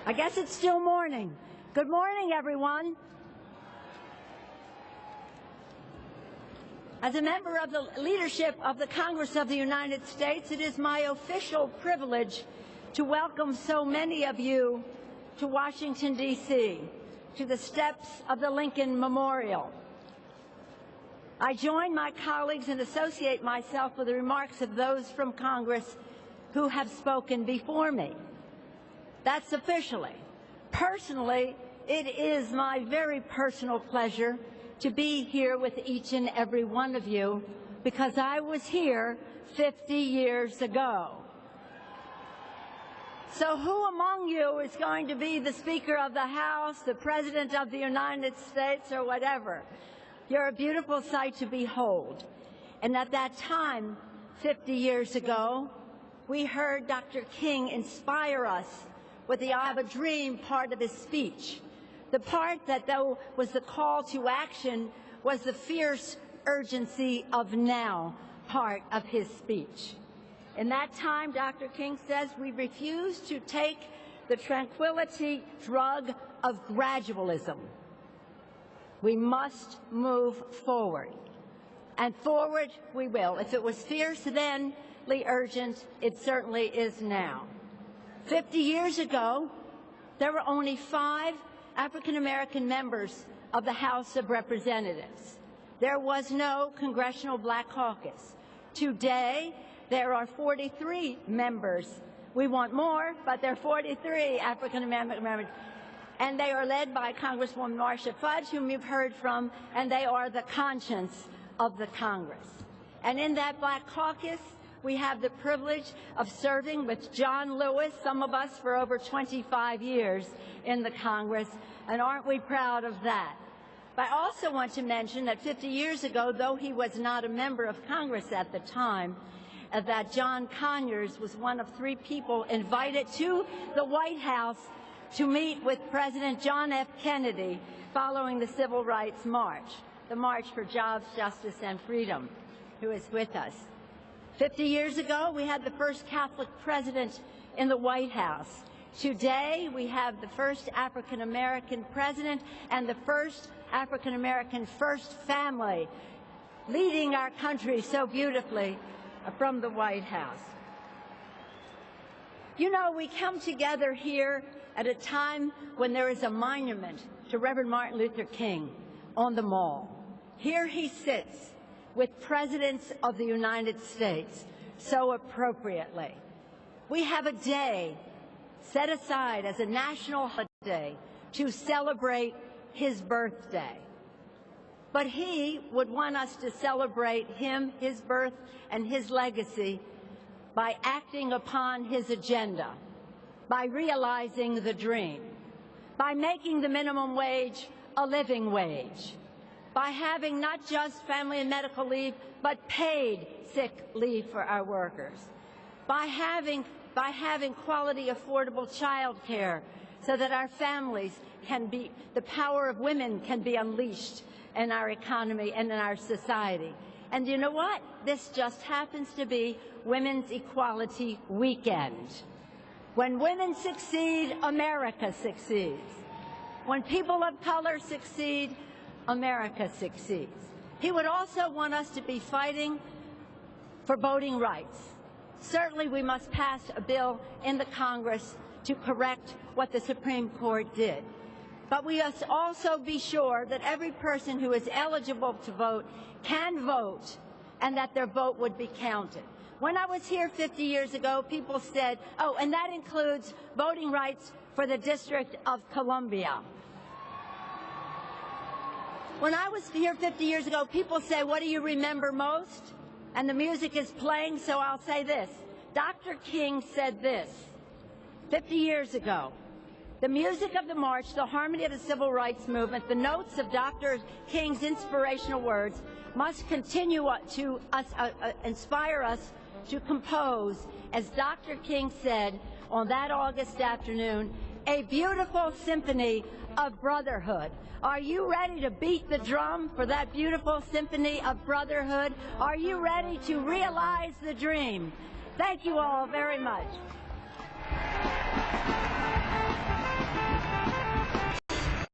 I guess it's still morning. Good morning, everyone. As a member of the leadership of the Congress of the United States, it is my official privilege to welcome so many of you to Washington, D.C., to the steps of the Lincoln Memorial. I join my colleagues and associate myself with the remarks of those from Congress who have spoken before me. That's officially. Personally, it is my very personal pleasure to be here with each and every one of you because I was here 50 years ago. So who among you is going to be the Speaker of the House, the President of the United States, or whatever? You're a beautiful sight to behold. And at that time, 50 years ago, we heard Dr. King inspire us with the "I have a dream" part of his speech. The part that, though, was the call to action was the fierce urgency of now part of his speech. In that time, Dr. King says, we refuse to take the tranquility drug of gradualism. We must move forward. And forward we will. If it was fierce then, urgent, it certainly is now. 50 years ago, there were only 5 African-American members of the House of Representatives. There was no Congressional Black Caucus. Today, there are 43 members. We want more, but there are 43 African-American members. And they are led by Congresswoman Marcia Fudge, whom you've heard from, and they are the conscience of the Congress. And in that Black Caucus, we have the privilege of serving with John Lewis, some of us for over 25 years in the Congress, and aren't we proud of that? But I also want to mention that 50 years ago, though he was not a member of Congress at the time, that John Conyers was one of 3 people invited to the White House to meet with President John F. Kennedy following the Civil Rights March, the March for Jobs, Justice, and Freedom, who is with us. 50 years ago, we had the first Catholic president in the White House. Today, we have the first African-American president and the first African-American first family leading our country so beautifully from the White House. You know, we come together here at a time when there is a monument to Reverend Martin Luther King on the Mall. Here he sits with presidents of the United States so appropriately. We have a day set aside as a national holiday to celebrate his birthday. But he would want us to celebrate him, his birth, and his legacy by acting upon his agenda, by realizing the dream, by making the minimum wage a living wage, by having not just family and medical leave, but paid sick leave for our workers, by having quality, affordable child care so that our families can be, the power of women can be unleashed in our economy and in our society. And you know what? This just happens to be Women's Equality Weekend. When women succeed, America succeeds. When people of color succeed, America succeeds. He would also want us to be fighting for voting rights. Certainly we must pass a bill in the Congress to correct what the Supreme Court did. But we must also be sure that every person who is eligible to vote can vote and that their vote would be counted. When I was here 50 years ago, people said, oh, and that includes voting rights for the District of Columbia. When I was here 50 years ago, people said, what do you remember most? And the music is playing, so I'll say this. Dr. King said this 50 years ago. The music of the march, the harmony of the civil rights movement, the notes of Dr. King's inspirational words must continue to inspire us to compose, as Dr. King said on that August afternoon, a beautiful symphony of brotherhood. Are you ready to beat the drum for that beautiful symphony of brotherhood? Are you ready to realize the dream? Thank you all very much.